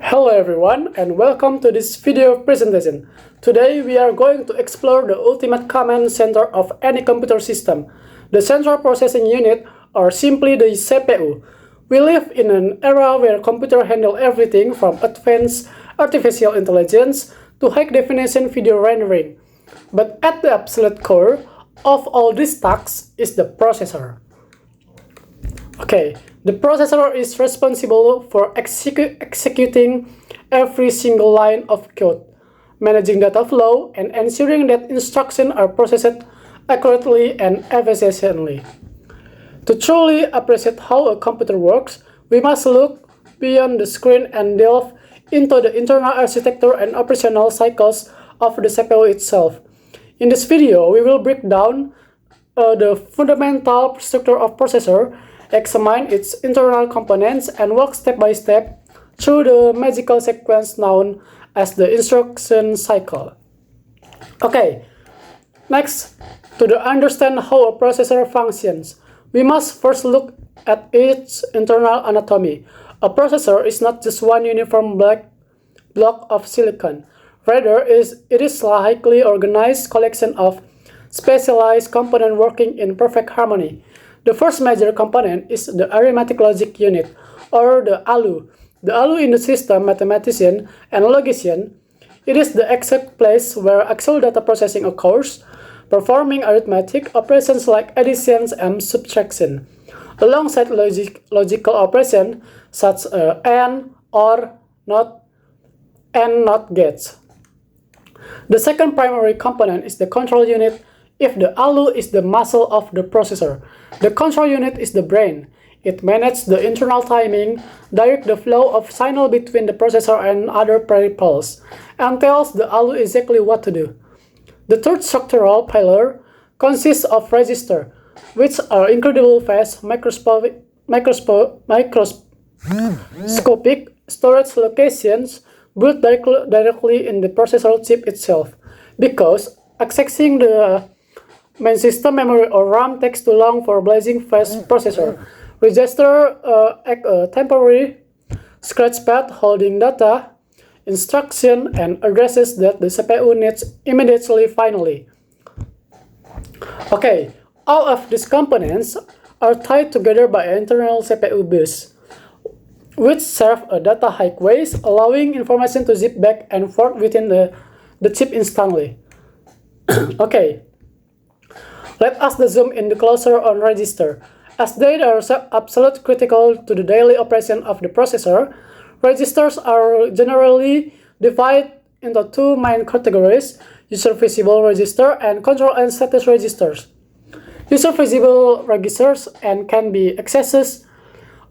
Hello everyone and welcome to this video presentation. Today we are going to explore the ultimate command center of any computer system, the Central Processing Unit, or simply the CPU. We live in an era where computers handle everything from advanced artificial intelligence to high-definition video rendering. But at the absolute core of all these tasks is the processor. Okay, the processor is responsible for executing every single line of code, managing data flow, and ensuring that instructions are processed accurately and efficiently. To truly appreciate how a computer works, we must look beyond the screen and delve into the internal architecture and operational cycles of the CPU itself. In this video, we will break down the fundamental structure of processor, examine its internal components, and walk step by step through the magical sequence known as the instruction cycle. Okay, next, to understand how a processor functions, we must first look at its internal anatomy. A processor is not just one uniform block of silicon. Rather, it is a highly organized collection of specialized components working in perfect harmony. The first major component is the arithmetic logic unit, or the ALU. The ALU in the system mathematician and logician, it is the exact place where actual data processing occurs, performing arithmetic operations like addition and subtraction, alongside logical operations such as AND, OR, NOT, and NOT gates. The second primary component is the control unit. If the ALU is the muscle of the processor, the control unit is the brain. It manages the internal timing, directs the flow of signal between the processor and other peripherals, and tells the ALU exactly what to do. The third structural pillar consists of registers, which are incredibly fast microscopic storage locations built directly in the processor chip itself. Because accessing the main system memory or RAM takes too long for blazing fast processor, registers act a temporary scratchpad holding data, instruction, and addresses that the CPU needs immediately. Finally, okay, all of these components are tied together by an internal CPU bus, which serve a data highways, allowing information to zip back and forth within the chip instantly. Okay, let us zoom in closer on register. As they are absolutely critical to the daily operation of the processor, registers are generally divided into two main categories: user-visible register and control and status registers. User-visible registers can be accessed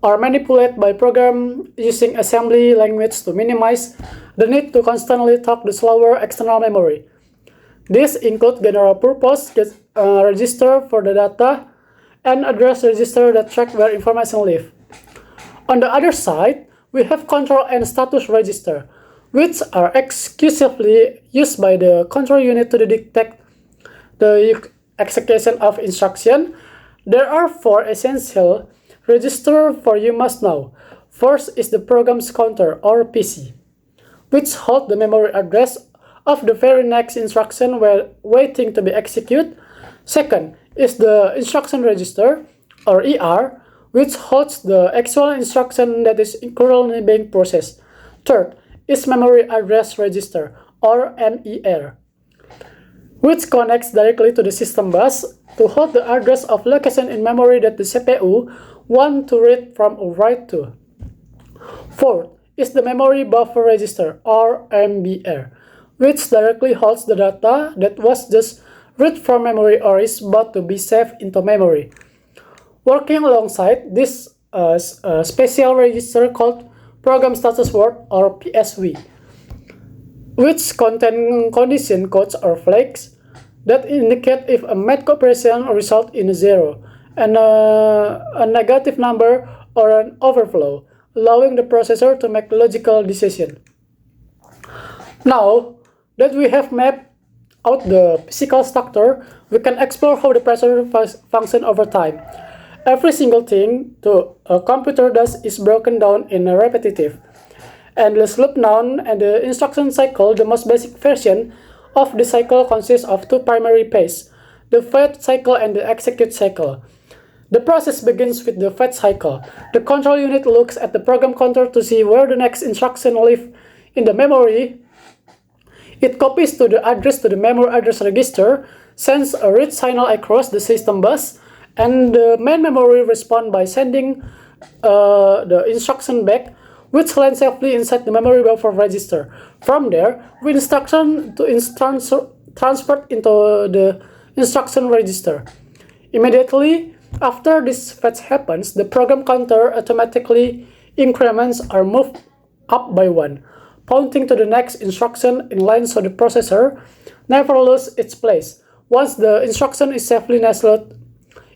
or manipulated by program using assembly language to minimize the need to constantly talk the slower external memory. These include general-purpose register for the data and address register that track where information lives. On the other side, we have control and status register, which are exclusively used by the control unit to detect the execution of instruction. There are four essential registers for you must know. First is the program's counter, or PC, which holds the memory address of the very next instruction while waiting to be executed. Second is the instruction register, or ER, which holds the actual instruction that is currently being processed. Third is memory address register, or MER, which connects directly to the system bus to hold the address of location in memory that the CPU wants to read from or write to. Fourth is the memory buffer register, or MBR, which directly holds the data that was just read from memory or is about to be saved into memory. Working alongside this special register called Program Status Word, or PSW, which contain condition codes or flags that indicate if a math operation result in a zero, and a negative number or an overflow, allowing the processor to make logical decisions. Now that we have mapped out the physical structure, we can explore how the processor functions over time. Every single thing a computer does is broken down in a repetitive endless loop known and the instruction cycle, the most basic version of the cycle consists of two primary phases, the fetch cycle and the execute cycle. The process begins with the fetch cycle. The control unit looks at the program counter to see where the next instruction lives in the memory. It copies to the address to the memory address register, sends a read signal across the system bus, and the main memory responds by sending the instruction back, which lands safely inside the memory buffer register. From there, the instruction is transferred into the instruction register. Immediately after this fetch happens, the program counter automatically increments or moves up by 1, pointing to the next instruction in line so the processor never loses its place. Once the instruction is safely nestled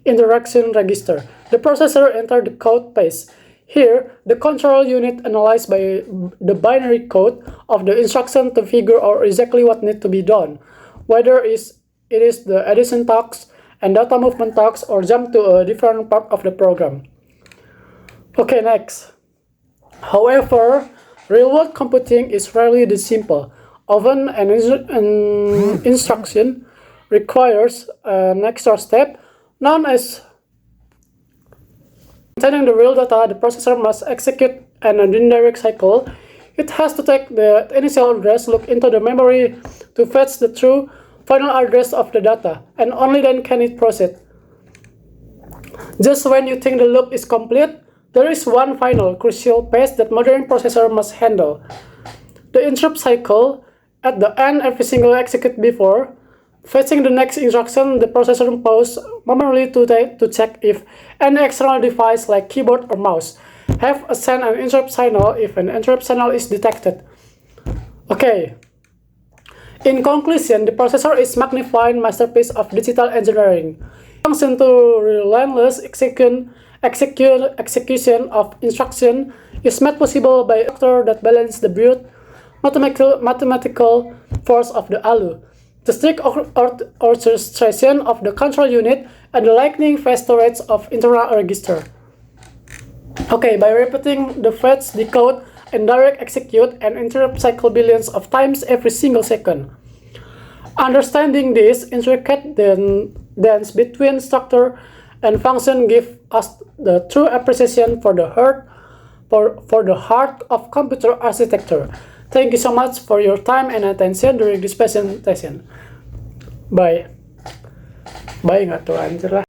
in the instruction register, the processor enters the code phase. Here, the control unit analyzes by the binary code of the instruction to figure out exactly what needs to be done, whether it is the addition task and data movement task or jump to a different part of the program. Okay, next. However, real-world computing is rarely this simple. Often an instruction requires an extra step known as containing the real data. The processor must execute an indirect cycle. It has to take the initial address, look into the memory to fetch the true final address of the data, and only then can it proceed. Just when you think the loop is complete, there is one final crucial phase that modern processor must handle. The interrupt cycle. At the end, every single execute before fetching the next instruction, the processor pauses momentarily to check if any external device like keyboard or mouse have sent an interrupt signal if an interrupt signal is detected. Okay. In conclusion, the processor is a magnified masterpiece of digital engineering. Function to relentless execution of instruction is made possible by a factor that balances the brute mathematical force of the ALU, the strict orchestration of the control unit, and the lightning fast storage of internal register. Okay, by repeating the fetch, decode, and direct execute and interrupt cycle billions of times every single second. Understanding this intricate dance between structure and function gives us the true appreciation for the heart of computer architecture. Thank you so much for your time and attention during this presentation. Bye. Bye nggak tuh anjir lah.